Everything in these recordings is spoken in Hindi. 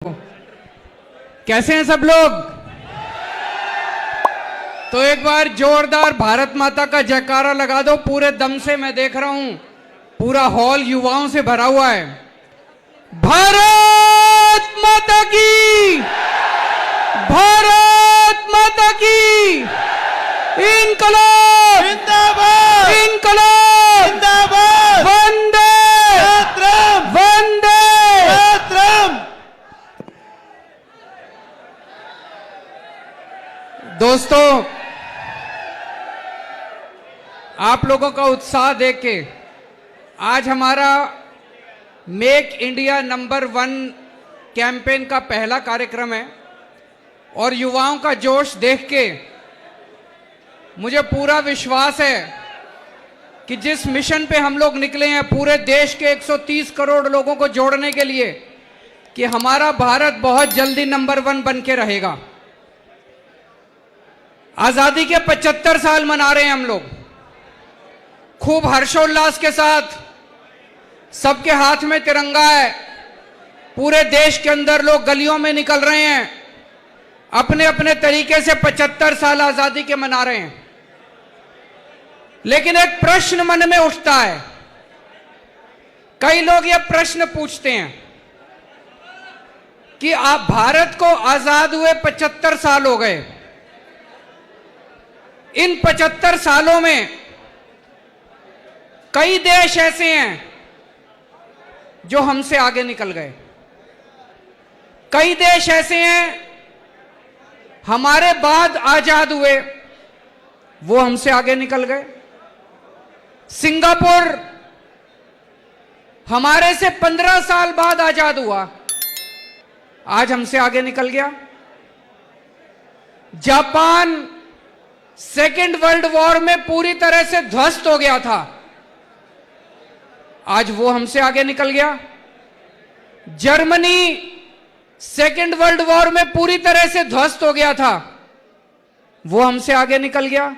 कैसे हैं सब लोग? तो एक बार जोरदार भारत माता का जयकारा लगा दो पूरे दम से। मैं देख रहा हूं पूरा हॉल युवाओं से भरा हुआ है। भारत माता की, भारत माता की इनकलाब जिंदाबाद, इनकलाब जिंदाबाद, वंदे मातरम, वंदे। मातरम। दोस्तों, आप लोगों का उत्साह देख के आज हमारा मेक इंडिया नंबर 1 कैंपेन का पहला कार्यक्रम है और युवाओं का जोश देख के मुझे पूरा विश्वास है कि जिस मिशन पे हम लोग निकले हैं पूरे देश के 130 करोड़ लोगों को जोड़ने के लिए, कि हमारा भारत बहुत जल्दी नंबर 1 बन के रहेगा। आजादी के 75 साल मना रहे हैं हम लोग खूब हर्षोल्लास के साथ। सबके हाथ में तिरंगा है। पूरे देश के अंदर लोग गलियों में निकल रहे हैं, अपने अपने तरीके से 75 साल आजादी के मना रहे हैं। लेकिन एक प्रश्न मन में उठता है। कई लोग ये प्रश्न पूछते हैं कि आप भारत को आजाद हुए 75 साल हो गए, इन 75 सालों में कई देश ऐसे हैं जो हमसे आगे निकल गए। कई देश ऐसे हैं हमारे बाद आजाद हुए, वो हमसे आगे निकल गए। सिंगापुर हमारे से 15 साल बाद आजाद हुआ, आज हमसे आगे निकल गया। जापान सेकेंड वर्ल्ड वॉर में पूरी तरह से ध्वस्त हो गया था, आज वो हमसे आगे निकल गया। जर्मनी सेकेंड वर्ल्ड वॉर में पूरी तरह से ध्वस्त हो गया था, वो हमसे आगे निकल गया।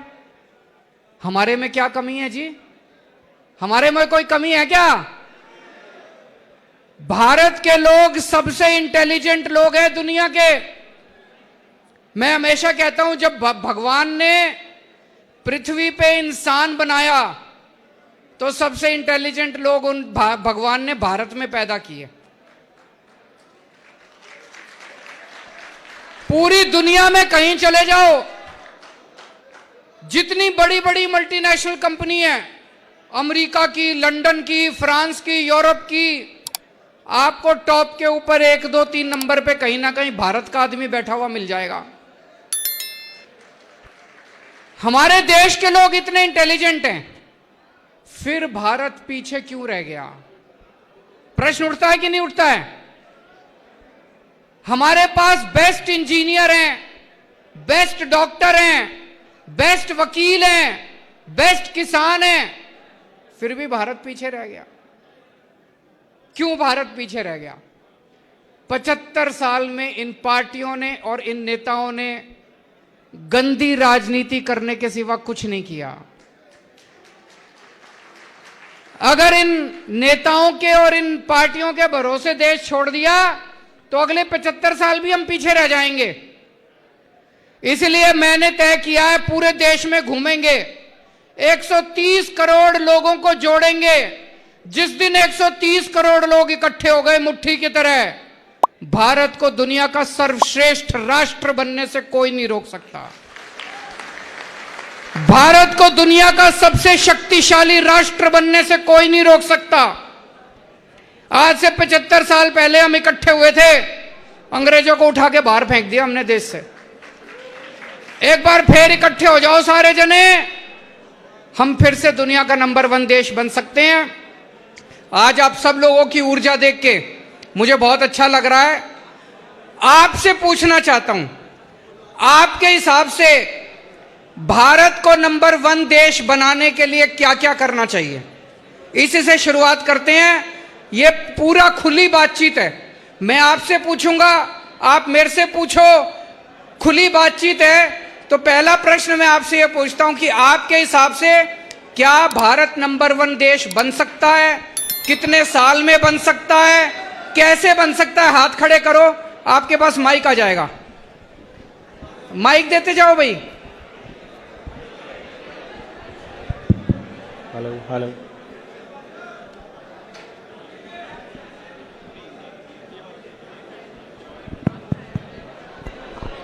हमारे में क्या कमी है जी? हमारे में कोई कमी है क्या? भारत के लोग सबसे इंटेलिजेंट लोग हैं दुनिया के। मैं हमेशा कहता हूं, जब भगवान ने पृथ्वी पे इंसान बनाया तो सबसे इंटेलिजेंट लोग उन भगवान ने भारत में पैदा किए। पूरी दुनिया में कहीं चले जाओ, जितनी बड़ी बड़ी मल्टीनेशनल कंपनी है, अमेरिका की, लंदन की, फ्रांस की, यूरोप की, आपको टॉप के ऊपर 1 2 3 नंबर पे कहीं ना कहीं भारत का आदमी बैठा हुआ मिल जाएगा। हमारे देश के लोग इतने इंटेलिजेंट हैं, फिर भारत पीछे क्यों रह गया? प्रश्न उठता है कि नहीं उठता है? हमारे पास बेस्ट इंजीनियर हैं, बेस्ट डॉक्टर हैं, बेस्ट वकील हैं, बेस्ट किसान हैं, फिर भी भारत पीछे रह गया। क्यों भारत पीछे रह गया? 75 साल में इन पार्टियों ने और इन नेताओं ने गंदी राजनीति करने के सिवा कुछ नहीं किया। अगर इन नेताओं के और इन पार्टियों के भरोसे देश छोड़ दिया तो अगले 75 साल भी हम पीछे रह जाएंगे। इसलिए मैंने तय किया है, पूरे देश में घूमेंगे, 130 करोड़ लोगों को जोड़ेंगे। जिस दिन 130 करोड़ लोग इकट्ठे हो गए मुट्ठी की तरह, भारत को दुनिया का सर्वश्रेष्ठ राष्ट्र बनने से कोई नहीं रोक सकता। भारत को दुनिया का सबसे शक्तिशाली राष्ट्र बनने से कोई नहीं रोक सकता। आज से 75 साल पहले हम इकट्ठे हुए थे, अंग्रेजों को उठा के बाहर फेंक दिया हमने देश से। एक बार फिर इकट्ठे हो जाओ सारे जने, हम फिर से दुनिया का नंबर 1 देश बन सकते हैं। आज आप सब लोगों की ऊर्जा देख के मुझे बहुत अच्छा लग रहा है। आपसे पूछना चाहता हूं, आपके हिसाब से भारत को नंबर 1 देश बनाने के लिए क्या क्या करना चाहिए? इसी से शुरुआत करते हैं। ये पूरा खुली बातचीत है, मैं आपसे पूछूंगा, आप मेरे से पूछो, खुली बातचीत है। तो पहला प्रश्न मैं आपसे यह पूछता हूं कि आपके हिसाब से क्या भारत नंबर 1 देश बन सकता है? कितने साल में बन सकता है? कैसे बन सकता है? हाथ खड़े करो, आपके पास माइक आ जाएगा, माइक देते जाओ भाई। Hello hello.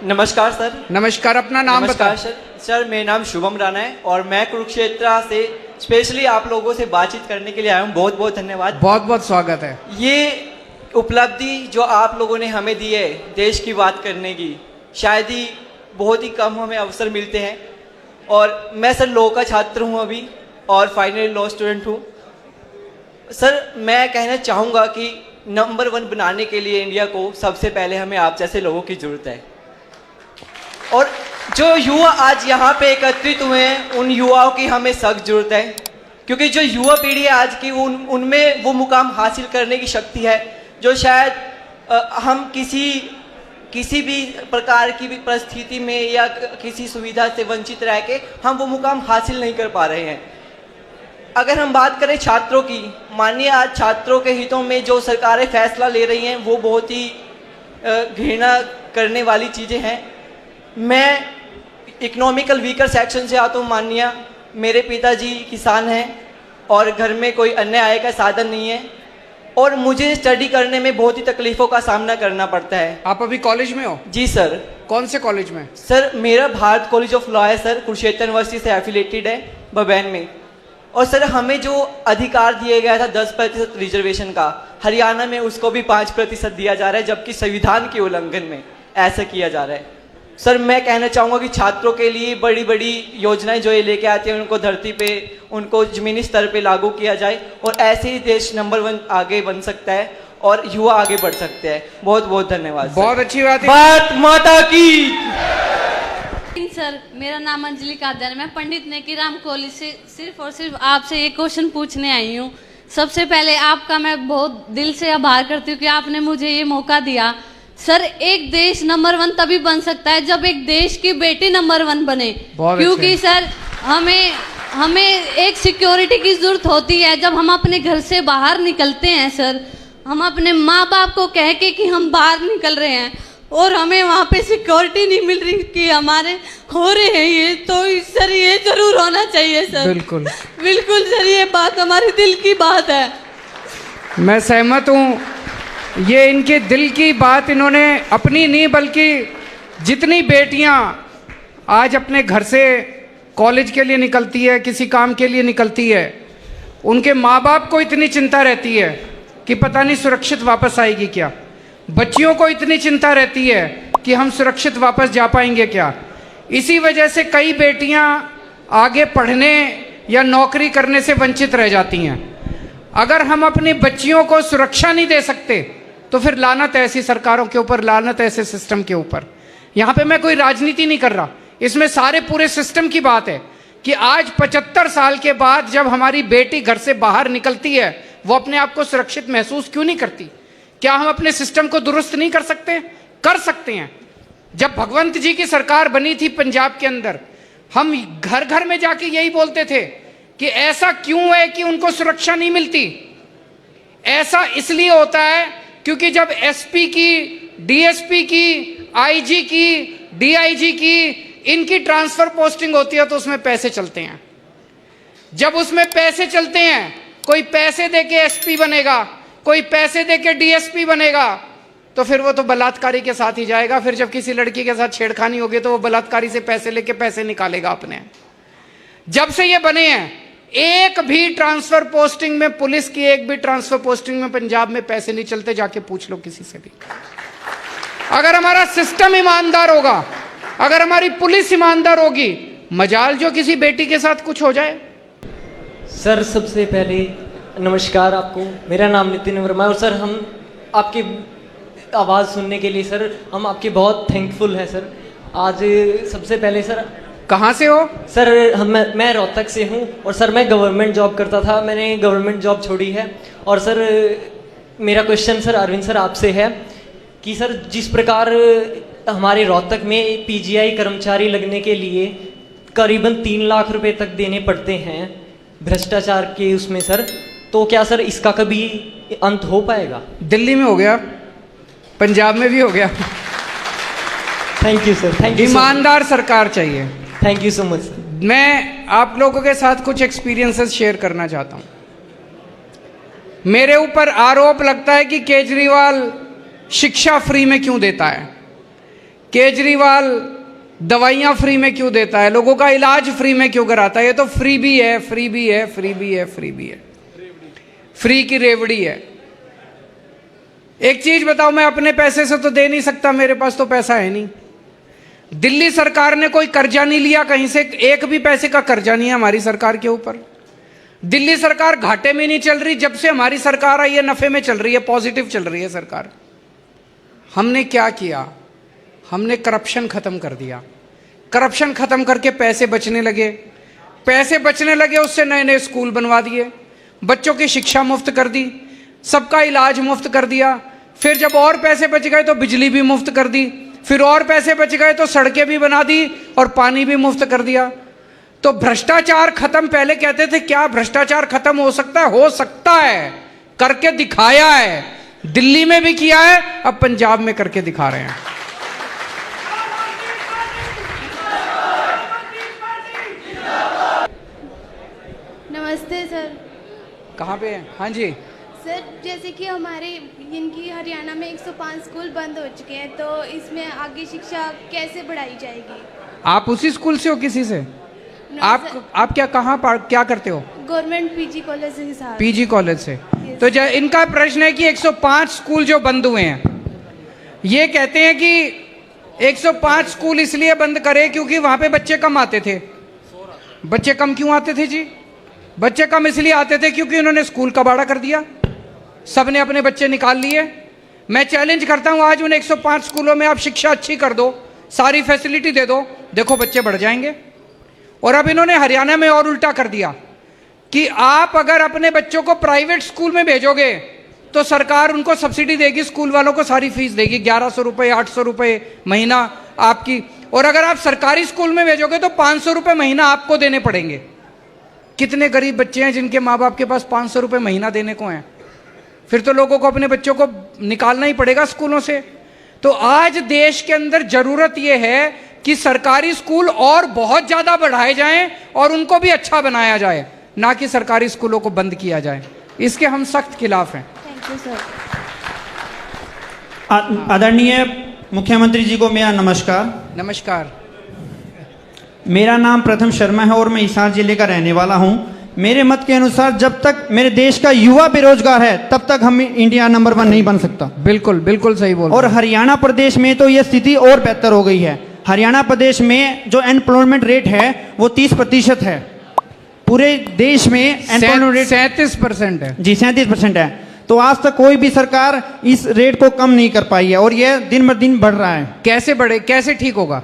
नमस्कार सर। नमस्कार, अपना नाम नमस्कार बताओ। सर, मेरा नाम शुभम राणा है और मैं कुरुक्षेत्र से स्पेशली आप लोगों से बातचीत करने के लिए आया हूँ। बहुत बहुत धन्यवाद। बहुत बहुत स्वागत है। ये उपलब्धि जो आप लोगों ने हमें दी है देश की बात करने की, शायद ही बहुत ही कम हमें अवसर मिलते हैं। और मैं सर लॉ का छात्र हूँ अभी और फाइनल लॉ स्टूडेंट हूँ। सर मैं कहना चाहूँगा कि नंबर 1 बनाने के लिए इंडिया को सबसे पहले हमें आप जैसे लोगों की ज़रूरत है। और जो युवा आज यहाँ पे एकत्रित हुए हैं उन युवाओं की हमें सख्त जरूरत है, क्योंकि जो युवा पीढ़ी है आज की उनमें वो मुकाम हासिल करने की शक्ति है जो शायद हम किसी भी प्रकार की भी परिस्थिति में या किसी सुविधा से वंचित रह के हम वो मुकाम हासिल नहीं कर पा रहे हैं। अगर हम बात करें छात्रों की, मानिए आज छात्रों के हितों में जो सरकारें फैसला ले रही हैं वो बहुत ही घृणा करने वाली चीज़ें हैं। मैं इकोनॉमिकल वीकर सेक्शन से आता हूँ। मानिए मेरे पिताजी किसान हैं और घर में कोई अन्य आय का साधन नहीं है और मुझे स्टडी करने में बहुत ही तकलीफ़ों का सामना करना पड़ता है। आप अभी कॉलेज में हो? जी सर। कौन से कॉलेज में? सर मेरा भारत कॉलेज ऑफ लॉ है सर, कुरुक्षेत्र यूनिवर्सिटी से एफिलेटेड है बबैन में। और सर हमें जो अधिकार दिया गया था 10% रिजर्वेशन का, हरियाणा में उसको भी 5% दिया जा रहा है, जबकि संविधान के उल्लंघन में ऐसा किया जा रहा है। सर मैं कहना चाहूँगा कि छात्रों के लिए बड़ी बड़ी योजनाएं जो ये लेके आते हैं उनको धरती पे, उनको ज़मीनी स्तर पे लागू किया जाए और ऐसे ही देश नंबर 1 आगे बन सकता है और युवा आगे बढ़ सकते हैं। बहुत बहुत धन्यवाद। बहुत अच्छी बात है। भारत माता की। सर मेरा नाम अंजलि कादर है, मैं पंडित नेकीराम कॉलेज से सिर्फ और सिर्फ आपसे एक क्वेश्चन पूछने आई हूँ। सबसे पहले आपका मैं बहुत दिल से आभार करती हूँ कि आपने मुझे ये मौका दिया। सर एक देश नंबर 1 तभी बन सकता है जब एक देश की बेटी नंबर 1 बने, क्योंकि सर हमें एक सिक्योरिटी की जरूरत होती है जब हम अपने घर से बाहर निकलते हैं। सर हम अपने माँ बाप को कह के कि हम बाहर निकल रहे हैं और हमें वहाँ पे सिक्योरिटी नहीं मिल रही कि हमारे हो रहे हैं ये, तो सर ये जरूर होना चाहिए सर। बिल्कुल बिल्कुल सर, ये बात हमारे दिल की बात है। मैं सहमत हूँ। ये इनके दिल की बात इन्होंने अपनी नहीं बल्कि जितनी बेटियाँ आज अपने घर से कॉलेज के लिए निकलती है, किसी काम के लिए निकलती है, उनके माँ बाप को इतनी चिंता रहती है कि पता नहीं सुरक्षित वापस आएगी क्या। बच्चियों को इतनी चिंता रहती है कि हम सुरक्षित वापस जा पाएंगे क्या। इसी वजह से कई बेटियां आगे पढ़ने या नौकरी करने से वंचित रह जाती हैं। अगर हम अपनी बच्चियों को सुरक्षा नहीं दे सकते तो फिर लानत है ऐसी सरकारों के ऊपर, लानत है ऐसे सिस्टम के ऊपर। यहाँ पे मैं कोई राजनीति नहीं कर रहा, इसमें सारे पूरे सिस्टम की बात है कि आज 75 साल के बाद जब हमारी बेटी घर से बाहर निकलती है वो अपने आप को सुरक्षित महसूस क्यों नहीं करती। क्या हम अपने सिस्टम को दुरुस्त नहीं कर सकते? कर सकते हैं। जब भगवंत जी की सरकार बनी थी पंजाब के अंदर, हम घर घर में जाके यही बोलते थे कि ऐसा क्यों है कि उनको सुरक्षा नहीं मिलती। ऐसा इसलिए होता है क्योंकि जब एसपी की, डीएसपी की, आईजी की, डीआईजी की, इनकी ट्रांसफर पोस्टिंग होती है तो उसमें पैसे चलते हैं। जब उसमें पैसे चलते हैं, कोई पैसे देके एसपी बनेगा, कोई पैसे देके डीएसपी बनेगा, तो फिर वो तो बलात्कारी के साथ ही जाएगा। फिर जब किसी लड़की के साथ छेड़खानी होगी तो वो बलात्कारी से पैसे लेके पैसे निकालेगा अपने। जब से ये बने हैं, एक भी ट्रांसफर पोस्टिंग में, पुलिस की एक भी ट्रांसफर पोस्टिंग में पंजाब में पैसे नहीं चलते। जाके पूछ लो किसी से भी। अगर हमारा सिस्टम ईमानदार होगा, अगर हमारी पुलिस ईमानदार होगी, मजाल जो किसी बेटी के साथ कुछ हो जाए। सर सबसे पहले नमस्कार आपको, मेरा नाम नितिन वर्मा है और सर हम आपकी आवाज़ सुनने के लिए सर हम आपके बहुत थैंकफुल हैं सर। आज सबसे पहले सर, कहाँ से हो सर? मैं रोहतक से हूँ और सर मैं गवर्नमेंट जॉब करता था, मैंने गवर्नमेंट जॉब छोड़ी है। और सर मेरा क्वेश्चन सर अरविंद सर आपसे है कि सर जिस प्रकार हमारे रोहतक में पीजीआई कर्मचारी लगने के लिए करीबन 3 लाख रुपए तक देने पड़ते हैं भ्रष्टाचार के उसमें सर, तो क्या सर इसका कभी अंत हो पाएगा? दिल्ली में हो गया, पंजाब में भी हो गया। Thank you sir, thank you, ईमानदार सरकार चाहिए। Thank you so much sir. मैं आप लोगों के साथ कुछ एक्सपीरियंसेस शेयर करना चाहता हूं। मेरे ऊपर आरोप लगता है कि केजरीवाल शिक्षा फ्री में क्यों देता है, केजरीवाल दवाइयां फ्री में क्यों देता है, लोगों का इलाज फ्री में क्यों कराता है। ये तो फ्री भी है, फ्री भी है, फ्री भी है, फ्री भी है, फ्री की रेवड़ी है। एक चीज बताओ, मैं अपने पैसे से तो दे नहीं सकता, मेरे पास तो पैसा है नहीं। दिल्ली सरकार ने कोई कर्जा नहीं लिया कहीं से, एक भी पैसे का कर्जा नहीं है हमारी सरकार के ऊपर। दिल्ली सरकार घाटे में नहीं चल रही, जब से हमारी सरकार आई है नफे में चल रही है, पॉजिटिव चल रही है सरकार। हमने क्या किया, हमने करप्शन खत्म कर दिया। करप्शन खत्म करके पैसे बचने लगे, पैसे बचने लगे, उससे नए नए स्कूल बनवा दिए, बच्चों की शिक्षा मुफ्त कर दी, सबका इलाज मुफ्त कर दिया। फिर जब और पैसे बच गए तो बिजली भी मुफ्त कर दी, फिर और पैसे बच गए तो सड़कें भी बना दी और पानी भी मुफ्त कर दिया। तो भ्रष्टाचार खत्म, पहले कहते थे क्या भ्रष्टाचार खत्म हो सकता है, हो सकता है, करके दिखाया है। दिल्ली में भी किया है, अब पंजाब में करके दिखा रहे हैं। नमस्ते सर। कहाँ पे है? हाँ जी। सर जैसे कि हमारे इनकी हरियाणा में 105 स्कूल बंद हो चुके हैं, तो इसमें आगे शिक्षा कैसे बढ़ाई जाएगी? आप उसी स्कूल से हो किसी से? No, आप क्या कहाँ क्या करते हो? गवर्नमेंट पीजी कॉलेज से सर। पीजी कॉलेज से। तो इनका प्रश्न है कि 105 स्कूल जो बंद हुए हैं, ये कहते हैं कि 105 स्कूल इसलिए बंद करे क्योंकि वहां पे बच्चे कम आते थे। बच्चे कम क्यों आते थे जी? बच्चे कम इसलिए आते थे क्योंकि उन्होंने स्कूल कबाड़ा कर दिया, सबने अपने बच्चे निकाल लिए। मैं चैलेंज करता हूं, आज उन 105 स्कूलों में आप शिक्षा अच्छी कर दो, सारी फैसिलिटी दे दो, देखो बच्चे बढ़ जाएंगे। और अब इन्होंने हरियाणा में और उल्टा कर दिया कि आप अगर अपने बच्चों को प्राइवेट स्कूल में भेजोगे तो सरकार उनको सब्सिडी देगी, स्कूल वालों को सारी फीस देगी, 1100 रुपये 800 रुपये महीना आपकी। और अगर आप सरकारी स्कूल में भेजोगे तो 500 रुपये महीना आपको देने पड़ेंगे। कितने गरीब बच्चे हैं जिनके माँ बाप के पास 500 रुपये महीना देने को हैं? फिर तो लोगों को अपने बच्चों को निकालना ही पड़ेगा स्कूलों से। तो आज देश के अंदर जरूरत यह है कि सरकारी स्कूल और बहुत ज्यादा बढ़ाए जाएं और उनको भी अच्छा बनाया जाए, ना कि सरकारी स्कूलों को बंद किया जाए। इसके हम सख्त खिलाफ हैं। Thank you sir. आदरणीय मुख्यमंत्री जी को मेरा नमस्कार। नमस्कार। मेरा नाम प्रथम शर्मा है और मैं हिसार जिले का रहने वाला हूं। मेरे मत के अनुसार जब तक मेरे देश का युवा बेरोजगार है तब तक हम इंडिया नंबर 1 नहीं बन सकता। बिल्कुल बिल्कुल सही बोल। और हरियाणा प्रदेश में तो यह स्थिति और बेहतर हो गई है। हरियाणा प्रदेश में जो एम्प्लॉयमेंट रेट है वो 30% है। पूरे देश में एम्प्लॉयमेंट रेट 37% है जी, 37% है। तो आज तक कोई भी सरकार इस रेट को कम नहीं कर पाई है और यह दिन ब दिन बढ़ रहा है। कैसे बढ़े, कैसे ठीक होगा?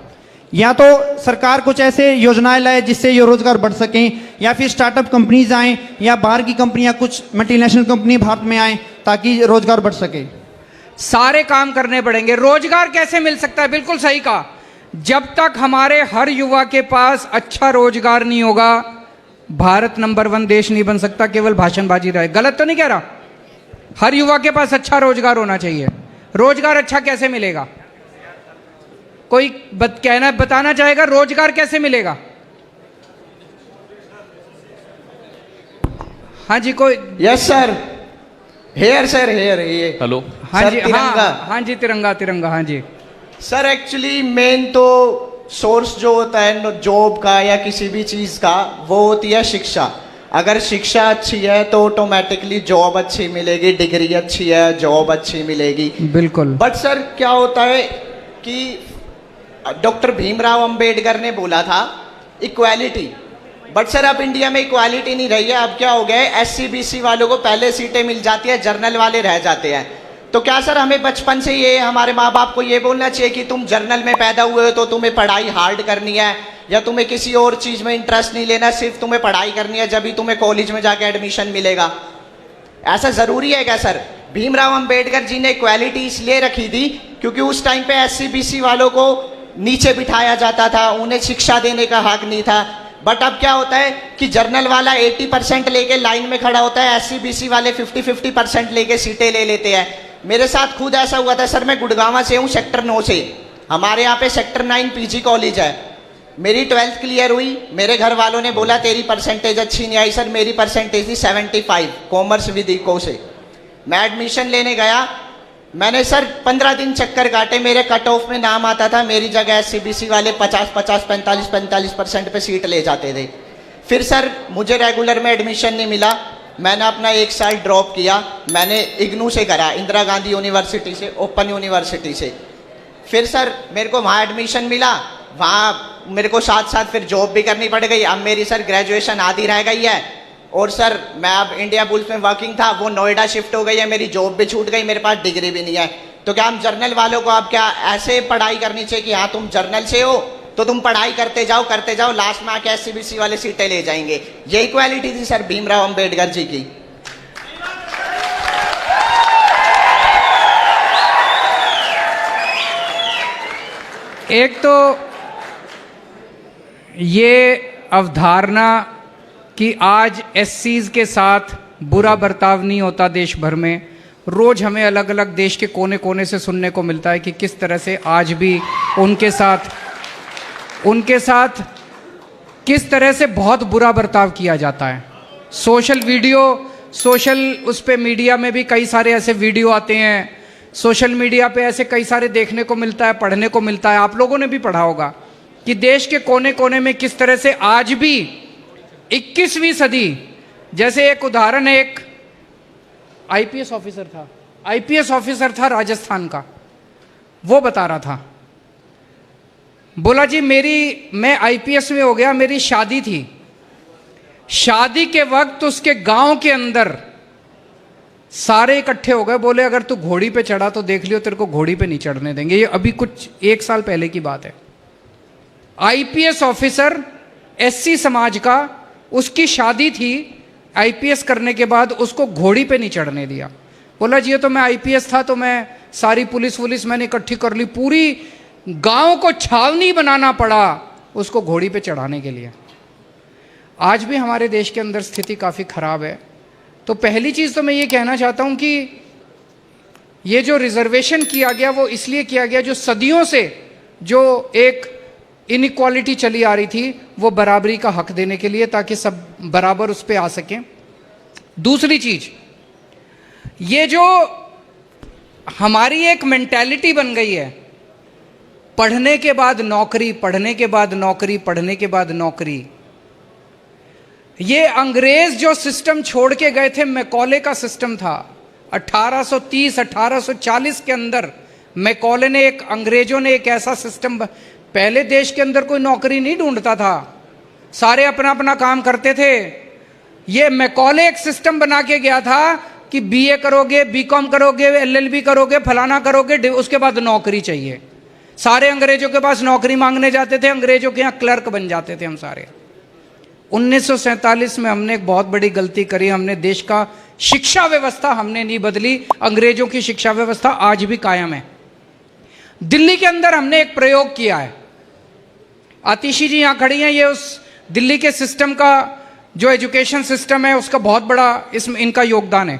या तो सरकार कुछ ऐसे योजनाएं लाए जिससे ये रोजगार बढ़ सकें, या फिर स्टार्टअप कंपनीज आएं, या बाहर की कंपनियां, कुछ मल्टीनेशनल कंपनी भारत में आएं ताकि रोजगार बढ़ सके। सारे काम करने पड़ेंगे। रोजगार कैसे मिल सकता है? बिल्कुल सही कहा। जब तक हमारे हर युवा के पास अच्छा रोजगार नहीं होगा, भारत नंबर 1 देश नहीं बन सकता। केवल भाषणबाजी रहे, गलत तो नहीं कह रहा। हर युवा के पास अच्छा रोजगार होना चाहिए। रोजगार अच्छा कैसे मिलेगा? कोई बताना चाहेगा रोजगार कैसे मिलेगा? हाँ जी, कोई? Yes sir. Here sir, here ये हेलो। हाँ जी, तिरंगा। हाँ जी, तिरंगा तिरंगा। हाँ जी सर, एक्चुअली मेन तो सोर्स जो होता है जॉब का या किसी भी चीज का, वो होती है शिक्षा। अगर शिक्षा अच्छी है तो ऑटोमेटिकली जॉब अच्छी मिलेगी, डिग्री अच्छी है जॉब अच्छी मिलेगी। बिल्कुल। बट सर क्या होता है कि डॉक्टर भीमराव अंबेडकर ने बोला था इक्वालिटी, बट सर अब इंडिया में इक्वालिटी नहीं रही है। अब क्या हो गया है, SC BC वालों को पहले सीटें मिल जाती है, जर्नल वाले रह जाते हैं। तो क्या सर हमें बचपन से ये हमारे माँ बाप को ये बोलना चाहिए कि तुम जर्नल में पैदा हुए हो तो तुम्हें पढ़ाई हार्ड करनी है, या तुम्हें किसी और चीज में इंटरेस्ट नहीं लेना, सिर्फ तुम्हें पढ़ाई करनी है, जब भी तुम्हें कॉलेज में जाके एडमिशन मिलेगा? ऐसा जरूरी है क्या सर? भीमराव अंबेडकर जी ने इक्वालिटी इसलिए रखी थी क्योंकि उस टाइम पे SC BC वालों को नीचे बिठाया जाता था, उन्हें शिक्षा देने का हक नहीं था। बट अब क्या होता है कि जर्नल वाला 80% लेके लाइन में खड़ा होता है, SC BC वाले 50-50% लेके सीटें ले लेते हैं। मेरे साथ खुद ऐसा हुआ था सर। मैं गुड़गांव से हूँ, सेक्टर 9 से। हमारे यहाँ पे सेक्टर 9 पीजी कॉलेज है। मेरी 12th क्लियर हुई। मेरे घर वालों ने बोला तेरी परसेंटेज अच्छी नहीं आई। सर मेरी परसेंटेज थी 75, कॉमर्स विद इको से। मैं एडमिशन लेने गया। मैंने सर 15 दिन चक्कर काटे। मेरे कट ऑफ में नाम आता था, मेरी जगह SCBC वाले 50-50, 45-45% पे सीट ले जाते थे। फिर सर मुझे रेगुलर में एडमिशन नहीं मिला। मैंने अपना 1 साल ड्रॉप किया। मैंने इग्नू से करा, इंदिरा गांधी यूनिवर्सिटी से, ओपन यूनिवर्सिटी से। फिर सर मेरे को वहाँ एडमिशन मिला। वहाँ मेरे को साथ साथ फिर जॉब भी करनी पड़ गई। अब मेरी सर ग्रेजुएशन आधी रह गई है। और सर मैं अब इंडिया बुल्स में वर्किंग था, वो नोएडा शिफ्ट हो गई है। मेरी जॉब भी छूट गई, मेरे पास डिग्री भी नहीं है। तो क्या हम जर्नल वालों को अब क्या ऐसे पढ़ाई करनी चाहिए कि हाँ तुम जर्नल से हो तो तुम पढ़ाई करते जाओ, लास्ट में आके SCBC वाले सीटें ले जाएंगे। यही क्वालिटी थी सर भीमराव अंबेडकर जी की। एक तो ये अवधारणा कि आज SCs के साथ बुरा बर्ताव नहीं होता देश भर में, रोज हमें अलग अलग देश के कोने कोने से सुनने को मिलता है कि किस तरह से आज भी उनके साथ किस तरह से बहुत बुरा बर्ताव किया जाता है। सोशल उस पे मीडिया में भी कई सारे ऐसे वीडियो आते हैं। सोशल मीडिया पे ऐसे कई सारे देखने को मिलता है, पढ़ने को मिलता है। आप लोगों ने भी पढ़ा होगा कि देश के कोने कोने में किस तरह से आज भी 21वीं सदी, जैसे एक उदाहरण है, एक आईपीएस ऑफिसर था राजस्थान का। वो बता रहा था, बोला जी मैं आईपीएस में हो गया, मेरी शादी थी। शादी के वक्त उसके गांव के अंदर सारे इकट्ठे हो गए, बोले अगर तू घोड़ी पे चढ़ा तो देख लियो तेरे को घोड़ी पे नहीं चढ़ने देंगे। ये अभी कुछ 1 साल पहले की बात है। आईपीएस ऑफिसर SC समाज का, उसकी शादी थी। आईपीएस करने के बाद उसको घोड़ी पे नहीं चढ़ने दिया। बोला जी तो मैं आईपीएस था तो मैं सारी पुलिस मैंने इकट्ठी कर ली, पूरी गांव को छावनी बनाना पड़ा उसको घोड़ी पे चढ़ाने के लिए। आज भी हमारे देश के अंदर स्थिति काफ़ी खराब है। तो पहली चीज़ तो मैं ये कहना चाहता हूं कि ये जो रिजर्वेशन किया गया वो इसलिए किया गया, जो सदियों से जो एक इनइक्वालिटी चली आ रही थी वो बराबरी का हक देने के लिए, ताकि सब बराबर उस पर आ सकें। दूसरी चीज, ये जो हमारी एक मेंटालिटी बन गई है, पढ़ने के बाद नौकरी, पढ़ने के बाद नौकरी, पढ़ने के बाद नौकरी। ये अंग्रेज जो सिस्टम छोड़ के गए थे, मैकॉले का सिस्टम था 1830-1840 के अंदर। मैकॉले ने अंग्रेजों ने एक ऐसा सिस्टम, पहले देश के अंदर कोई नौकरी नहीं ढूंढता था, सारे अपना अपना काम करते थे। ये मैकॉले एक सिस्टम बना के गया था कि BA करोगे, BCom करोगे, LLB करोगे, फलाना करोगे, उसके बाद नौकरी चाहिए। सारे अंग्रेजों के पास नौकरी मांगने जाते थे, अंग्रेजों के यहाँ क्लर्क बन जाते थे हम सारे। 1947 में हमने एक बहुत बड़ी गलती करी, हमने देश का शिक्षा व्यवस्था हमने नहीं बदली। अंग्रेजों की शिक्षा व्यवस्था आज भी कायम है। दिल्ली के अंदर हमने एक प्रयोग किया है, आतिशी जी यहां खड़ी हैं, ये उस दिल्ली के सिस्टम का जो एजुकेशन सिस्टम है उसका बहुत बड़ा इसमें इनका योगदान है।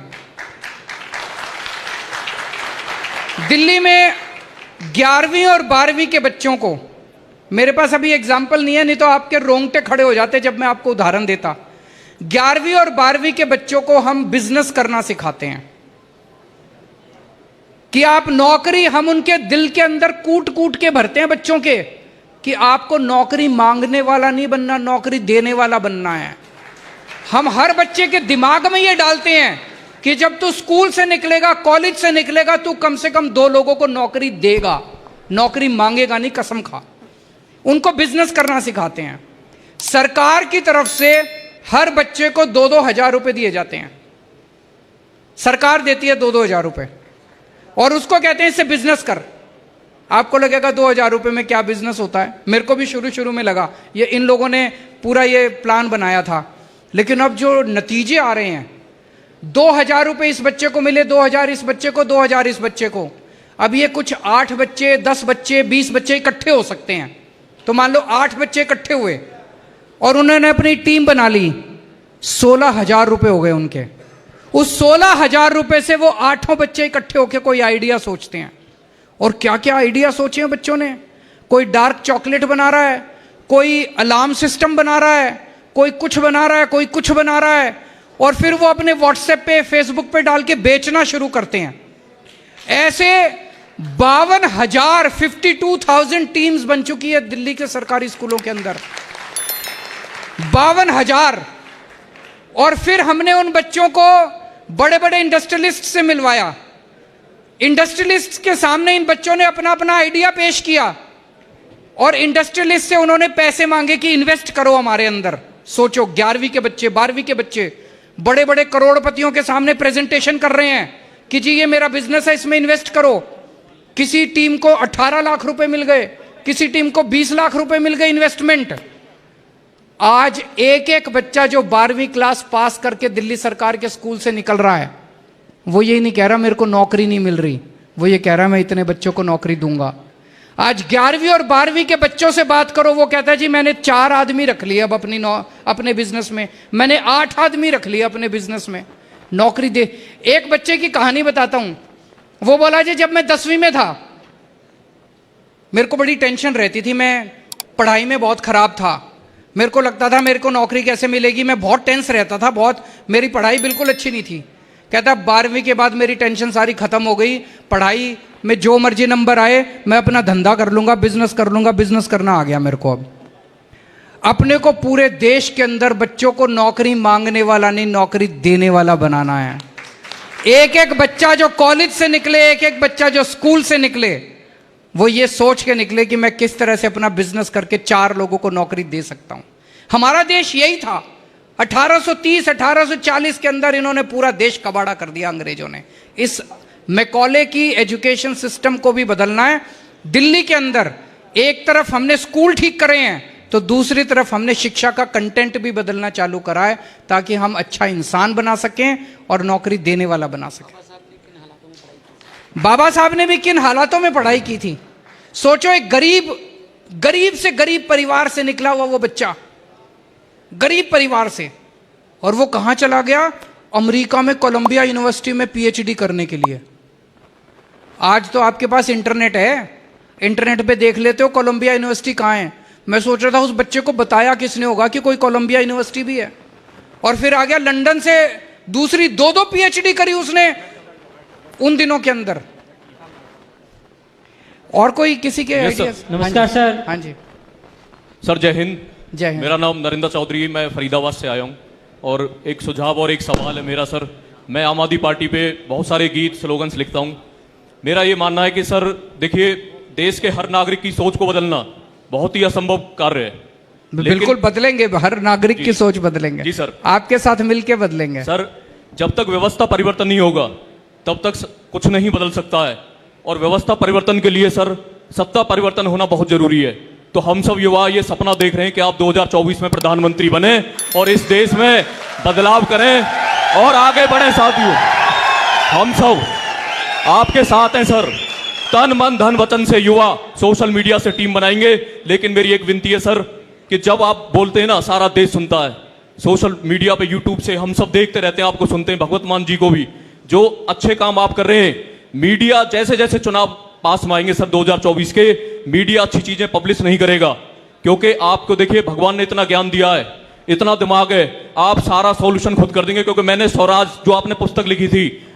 दिल्ली में 11वीं और 12वीं के बच्चों को, मेरे पास अभी एग्जाम्पल नहीं है, नहीं तो आपके रोंगटे खड़े हो जाते जब मैं आपको उदाहरण देता। 11वीं और 12वीं के बच्चों को हम बिजनेस करना सिखाते हैं कि आप नौकरी, हम उनके दिल के अंदर कूट कूट के भरते हैं बच्चों के कि आपको नौकरी मांगने वाला नहीं बनना, नौकरी देने वाला बनना है। हम हर बच्चे के दिमाग में ये डालते हैं कि जब तू स्कूल से निकलेगा, कॉलेज से निकलेगा, तू कम से कम 2 लोगों को नौकरी देगा, नौकरी मांगेगा नहीं, कसम खा। उनको बिजनेस करना सिखाते हैं। सरकार की तरफ से हर बच्चे को 2-2 हजार रुपए दिए जाते हैं, सरकार देती है 2-2 हजार रुपए, और उसको कहते हैं इससे बिजनेस कर। आपको लगेगा 2 हजार रुपए में क्या बिजनेस होता है, मेरे को भी शुरू में लगा, ये इन लोगों ने पूरा ये प्लान बनाया था। लेकिन अब जो नतीजे आ रहे हैं, 2 हजार रुपए इस बच्चे को मिले, 2 हजार इस बच्चे को, 2 हजार इस बच्चे को। अब ये कुछ 8 बच्चे, 10 बच्चे, 20 बच्चे इकट्ठे हो सकते हैं। तो मान लो 8 बच्चे इकट्ठे हुए और उन्होंने अपनी टीम बना ली, 16 हजार रुपए हो गए उनके। उस 16,000 रुपए से वो 8 बच्चे इकट्ठे होकर कोई आइडिया सोचते हैं। और क्या क्या आइडिया सोचे हैं बच्चों ने। कोई डार्क चॉकलेट बना रहा है, कोई अलार्म सिस्टम बना रहा है, कोई कुछ बना रहा है, कोई कुछ बना रहा है, और फिर वो अपने व्हाट्सएप पे, फेसबुक पे डाल के बेचना शुरू करते हैं। ऐसे 52,000 टीम्स बन चुकी है दिल्ली के सरकारी स्कूलों के अंदर, 52,000। और फिर हमने उन बच्चों को बड़े बड़े इंडस्ट्रियलिस्ट से मिलवाया। इंडस्ट्रियलिस्ट के सामने इन बच्चों ने अपना अपना आइडिया पेश किया, और इंडस्ट्रियलिस्ट से उन्होंने पैसे मांगे कि इन्वेस्ट करो हमारे अंदर। सोचो, 11वीं के बच्चे, 12वीं के बच्चे बड़े बड़े करोड़पतियों के सामने प्रेजेंटेशन कर रहे हैं कि जी ये मेरा बिजनेस है, इसमें इन्वेस्ट करो। किसी टीम को 18 लाख रुपए मिल गए, किसी टीम को 20 लाख रुपए मिल गए इन्वेस्टमेंट। आज एक एक बच्चा जो 12वीं क्लास पास करके दिल्ली सरकार के स्कूल से निकल रहा है, वो ये नहीं कह रहा मेरे को नौकरी नहीं मिल रही, वो ये कह रहा मैं इतने बच्चों को नौकरी दूंगा। आज 11वीं और 12वीं के बच्चों से बात करो, वो कहता है जी मैंने 4 आदमी रख लिए अब अपने बिजनेस में, मैंने 8 आदमी रख लिए अपने बिजनेस में, नौकरी दे। एक बच्चे की कहानी बताता हूं। वो बोला जी जब मैं 10वीं में था मेरे को बड़ी टेंशन रहती थी, मैं पढ़ाई में बहुत खराब था, मेरे को लगता था मेरे को नौकरी कैसे मिलेगी, मैं बहुत टेंस रहता था, बहुत, मेरी पढ़ाई बिल्कुल अच्छी नहीं थी। कहता 12वीं के बाद मेरी टेंशन सारी खत्म हो गई, पढ़ाई में जो मर्जी नंबर आए मैं अपना धंधा कर लूंगा, बिजनेस कर लूंगा, बिजनेस करना आ गया मेरे को। अब अपने को पूरे देश के अंदर बच्चों को नौकरी मांगने वाला नहीं, नौकरी देने वाला बनाना है। एक एक बच्चा जो कॉलेज से निकले, एक एक बच्चा जो स्कूल से निकले, वो ये सोच के निकले कि मैं किस तरह से अपना बिजनेस करके 4 लोगों को नौकरी दे सकता हूं। हमारा देश यही था। 1830 1840 के अंदर इन्होंने पूरा देश कबाड़ा कर दिया अंग्रेजों ने। इस मैकॉले की एजुकेशन सिस्टम को भी बदलना है। दिल्ली के अंदर एक तरफ हमने स्कूल ठीक करे हैं, तो दूसरी तरफ हमने शिक्षा का कंटेंट भी बदलना चालू करा है, ताकि हम अच्छा इंसान बना सकें और नौकरी देने वाला बना सकें। बाबा साहब ने भी किन हालातों में पढ़ाई की थी। सोचो, एक गरीब से गरीब परिवार से निकला हुआ वो बच्चा, गरीब परिवार से, और वो कहां चला गया? अमेरिका में कोलंबिया यूनिवर्सिटी में पीएचडी करने के लिए। आज तो आपके पास इंटरनेट है, इंटरनेट पे देख लेते हो कोलंबिया यूनिवर्सिटी कहां है। मैं सोच रहा था उस बच्चे को बताया किसने होगा कि कोई कोलंबिया यूनिवर्सिटी भी है, और फिर आ गया लंदन से दूसरी 2 पीएचडी करी उसने उन दिनों के अंदर। और कोई किसी के आइडियाज? नमस्कार सर। हाँ जी सर, जय हिंद। जय हिंद। मेरा नाम नरेंद्र चौधरी, मैं फरीदाबाद से आया हूँ, और एक सुझाव और एक सवाल है मेरा। सर, मैं आम आदमी पार्टी पे बहुत सारे गीत स्लोगन्स लिखता हूँ। मेरा ये मानना है कि सर देखिए, देश के हर नागरिक की सोच को बदलना बहुत ही असंभव कार्य है। बिल्कुल बदलेंगे, हर नागरिक की सोच बदलेंगे। जी सर, आपके साथ मिलके बदलेंगे। सर, जब तक व्यवस्था परिवर्तन नहीं होगा तब तक कुछ नहीं बदल सकता है, और व्यवस्था परिवर्तन के लिए सर सत्ता परिवर्तन होना बहुत जरूरी है। तो हम सब युवा ये सपना देख रहे हैं कि आप 2024 में प्रधानमंत्री बने और इस देश में बदलाव करें और आगे बढ़े। साथियों, हम सब आपके साथ हैं सर। तन मन धन वचन से युवा सोशल मीडिया से टीम बनाएंगे। लेकिन मेरी एक विनती है सर कि जब आप बोलते हैं ना, सारा देश सुनता है सोशल मीडिया पे, यूट्यूब से हम सब देखते रहते हैं, आपको सुनते हैं, भगवत मान जी को भी, जो अच्छे काम आप कर रहे हैं। मीडिया जैसे जैसे चुनाव पास में आएंगे सर 2024 के, मीडिया अच्छी चीजें पब्लिश नहीं करेगा, क्योंकि आपको देखिए भगवान ने इतना ज्ञान दिया है, इतना दिमाग है, आप सारा सॉल्यूशन खुद कर देंगे। क्योंकि मैंने स्वराज, जो आपने पुस्तक लिखी थी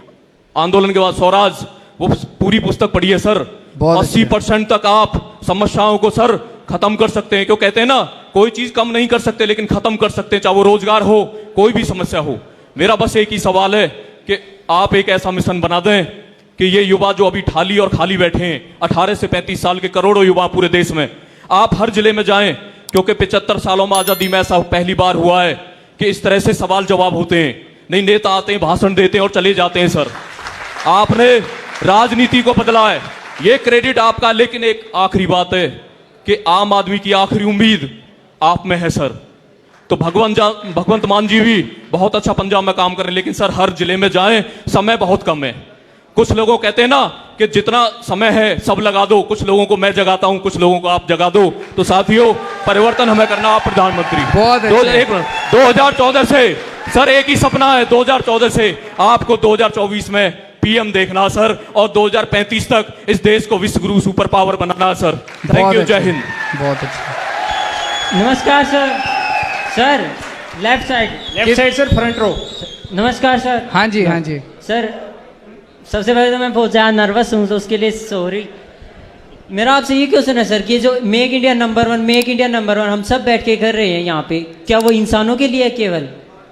आंदोलन के बाद, स्वराज, वो पूरी पुस्तक पढ़ी है सर। 80% तक आप समस्याओं को सर खत्म कर सकते हैं। क्यों कहते हैं ना, कोई चीज कम नहीं कर सकते लेकिन खत्म कर सकते हैं, चाहे वो रोजगार हो, कोई भी समस्या हो। मेरा बस एक ही सवाल है कि आप एक ऐसा मिशन बना दें कि ये युवा जो अभी ठाली और खाली बैठे हैं, 18 से 35 साल के करोड़ों युवा पूरे देश में, आप हर जिले में जाएं, क्योंकि 75 सालों में आजादी में ऐसा पहली बार हुआ है कि इस तरह से सवाल जवाब होते हैं। नहीं, नेता आते हैं, भाषण देते हैं और चले जाते हैं। सर, आपने राजनीति को बदला है, ये क्रेडिट आपका। लेकिन एक आखिरी बात है कि आम आदमी की आखिरी उम्मीद आप में है सर। तो भगवंत मान जी भी बहुत अच्छा पंजाब में काम कर रहे हैं, लेकिन सर हर जिले में जाएं, समय बहुत कम है। कुछ लोगों कहते हैं ना कि जितना समय है सब लगा दो, कुछ लोगों को मैं जगाता हूं, कुछ लोगों को आप जगा दो। तो साथियों, परिवर्तन हमें करना, आप प्रधानमंत्री। 2014 से सर एक ही सपना है 2014 से आपको 2024 में पीएम देखना सर, और 2035 तक इस देश को विश्व गुरु सुपर पावर बनाना सर। थैंक यू, जय हिंद। बहुत अच्छा। नमस्कार sir. Sir left side sir, front row. नमस्कार सर। हाँ जी, हाँ जी सर, सबसे पहले तो मैं बहुत ज़्यादा नर्वस हूँ, तो उसके लिए सॉरी। मेरा आपसे ये क्वेश्चन है सर कि जो make India number 1, make India number 1 हम सब बैठ के कर रहे हैं यहाँ पे, क्या वो इंसानों के लिए है केवल?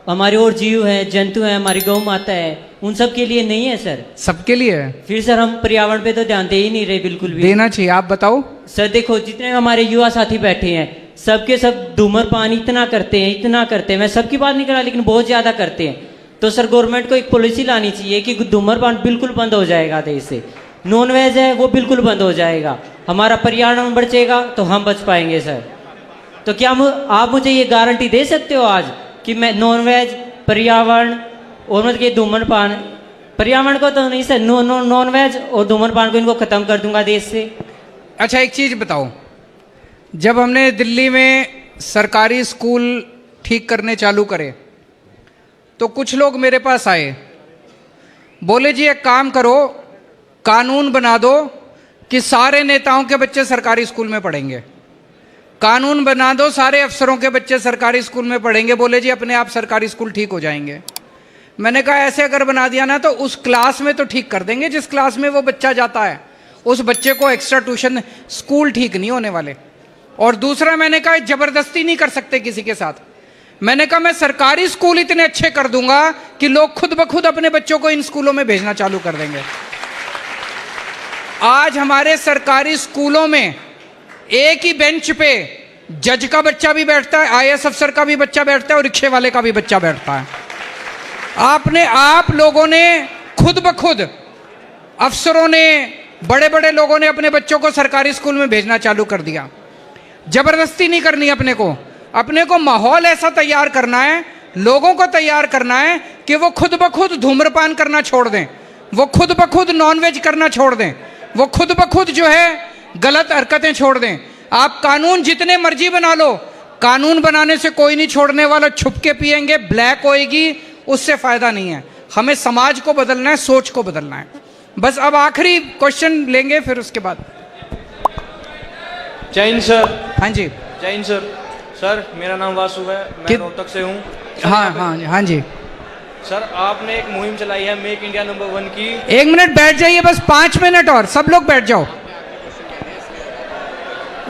हमारे और जीव हैं, जंतु हैं, हमारी गौ माता है, उन सब के लिए नहीं है सर? सबके लिए है। फिर सर हम पर्यावरण पे तो ध्यान दे ही नहीं रहे बिल्कुल भी। देना चाहिए, आप बताओ। सर देखो, जितने हमारे युवा साथी बैठे हैं सबके सब धूम्रपान इतना करते हैं, मैं सबकी बात नहीं कर रहा लेकिन बहुत ज़्यादा करते हैं। तो सर गवर्नमेंट को एक पॉलिसी लानी चाहिए कि धूम्रपान बिल्कुल बंद हो जाएगा देश से, नॉन वेज है वो बिल्कुल बंद हो जाएगा, हमारा पर्यावरण बचेगा तो हम बच पाएंगे सर। तो क्या आप मुझे ये गारंटी दे सकते हो आज कि मैं नॉन वेज, पर्यावरण और मतलब ये धूम्रपान, पर्यावरण को तो नहीं सर, नॉन वेज और धूम्रपान को इनको खत्म कर दूंगा देश से? अच्छा एक चीज बताओ, जब हमने दिल्ली में सरकारी स्कूल ठीक करने चालू करे तो कुछ लोग मेरे पास आए, बोले जी एक काम करो, कानून बना दो कि सारे नेताओं के बच्चे सरकारी स्कूल में पढ़ेंगे, कानून बना दो सारे अफसरों के बच्चे सरकारी स्कूल में पढ़ेंगे, बोले जी अपने आप सरकारी स्कूल ठीक हो जाएंगे। मैंने कहा ऐसे अगर बना दिया ना तो उस क्लास में तो ठीक कर देंगे जिस क्लास में वो बच्चा जाता है, उस बच्चे को एक्स्ट्रा ट्यूशन, स्कूल ठीक नहीं होने वाले। और दूसरा मैंने कहा जबरदस्ती नहीं कर सकते किसी के साथ, मैंने कहा मैं सरकारी स्कूल इतने अच्छे कर दूंगा कि लोग खुद ब खुद अपने बच्चों को इन स्कूलों में भेजना चालू कर देंगे। आज हमारे सरकारी स्कूलों में एक ही बेंच पे जज का बच्चा भी बैठता है, आईएएस अफसर का भी बच्चा बैठता है और रिक्शे वाले का भी बच्चा बैठता है। आप लोगों ने खुद ब खुद, अफसरों ने, बड़े बड़े लोगों ने अपने बच्चों को सरकारी स्कूल में भेजना चालू कर दिया। जबरदस्ती नहीं करनी, अपने को माहौल ऐसा तैयार करना है, लोगों को तैयार करना है कि वो खुद ब खुद धूम्रपान करना छोड़ दें, वो खुद ब खुद नॉनवेज करना छोड़ दें, वो खुद ब खुद जो है गलत हरकतें छोड़ दें। आप कानून जितने मर्जी बना लो, कानून बनाने से कोई नहीं छोड़ने वाला, छुप के पिएंगे, ब्लैक होएगी, उससे फायदा नहीं है। हमें समाज को बदलना है, सोच को बदलना है। बस अब आखिरी क्वेश्चन लेंगे फिर उसके बाद। जय हिंद सर। हाँ जी, जय हिंद सर। सर मेरा नाम वासु है, मैं रोहतक से हूँ। हाँ जी सर आपने एक मुहिम चलाई है मेक इंडिया नंबर 1 की। एक मिनट बैठ जाइए, बस 5 मिनट और, सब लोग बैठ जाओ,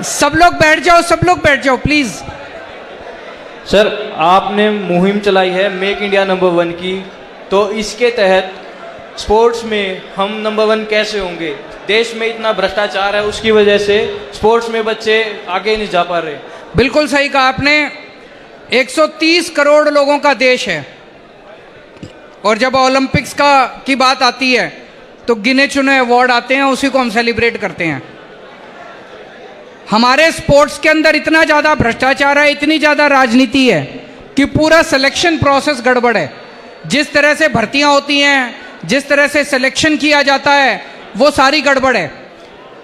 सब लोग बैठ जाओ, सब लोग बैठ जाओ प्लीज। सर आपने मुहिम चलाई है मेक इंडिया नंबर 1 की, तो इसके तहत स्पोर्ट्स में हम नंबर 1 कैसे होंगे? देश में इतना भ्रष्टाचार है, उसकी वजह से स्पोर्ट्स में बच्चे आगे नहीं जा पा रहे। बिल्कुल सही कहा आपने, 130 करोड़ लोगों का देश है और जब ओलंपिक्स की बात आती है तो गिने चुने अवार्ड आते हैं, उसी को हम सेलिब्रेट करते हैं। हमारे स्पोर्ट्स के अंदर इतना ज़्यादा भ्रष्टाचार है, इतनी ज़्यादा राजनीति है कि पूरा सिलेक्शन प्रोसेस गड़बड़ है। जिस तरह से भर्तियां होती हैं, जिस तरह से सिलेक्शन किया जाता है, वो सारी गड़बड़ है।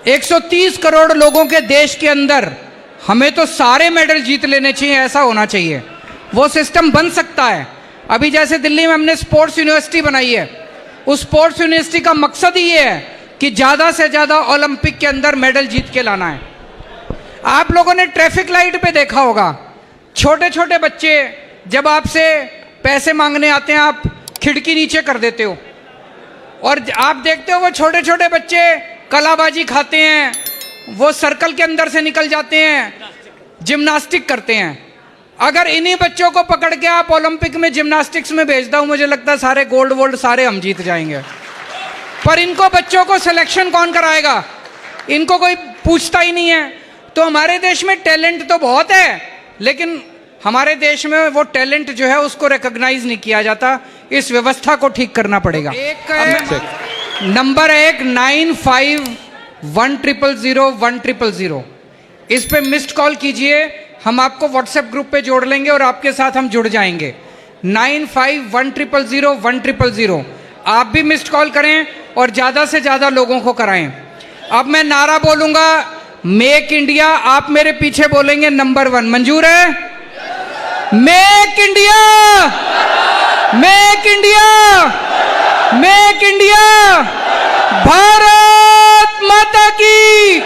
130 करोड़ लोगों के देश के अंदर हमें तो सारे मेडल जीत लेने चाहिए, ऐसा होना चाहिए। वो सिस्टम बन सकता है। अभी जैसे दिल्ली में हमने स्पोर्ट्स यूनिवर्सिटी बनाई है, उस स्पोर्ट्स यूनिवर्सिटी का मकसद ही ये है कि ज़्यादा से ज़्यादा ओलंपिक के अंदर मेडल जीत के लाना है। आप लोगों ने ट्रैफिक लाइट पे देखा होगा, छोटे छोटे बच्चे जब आपसे पैसे मांगने आते हैं, आप खिड़की नीचे कर देते हो और आप देखते हो वो छोटे छोटे बच्चे कलाबाजी खाते हैं, वो सर्कल के अंदर से निकल जाते हैं, जिम्नास्टिक करते हैं। अगर इन्हीं बच्चों को पकड़ के आप ओलंपिक में जिम्नास्टिक्स में भेज दो, मुझे लगता है सारे गोल्ड वोल्ड सारे हम जीत जाएंगे। पर इनको बच्चों को सिलेक्शन कौन कराएगा? इनको कोई पूछता ही नहीं है। तो हमारे देश में टैलेंट तो बहुत है, लेकिन हमारे देश में वो टैलेंट जो है उसको रिकॉग्नाइज नहीं किया जाता। इस व्यवस्था को ठीक करना पड़ेगा। नंबर 1 95100100 इस पे मिस्ड कॉल कीजिए, हम आपको व्हाट्सएप ग्रुप पे जोड़ लेंगे और आपके साथ हम जुड़ जाएंगे। 95100100 आप भी मिस्ड कॉल करें और ज़्यादा से ज़्यादा लोगों को कराएं। अब मैं नारा बोलूँगा मेक इंडिया, आप मेरे पीछे बोलेंगे नंबर 1। मंजूर है? Make India, make India, make India, Bharat माता की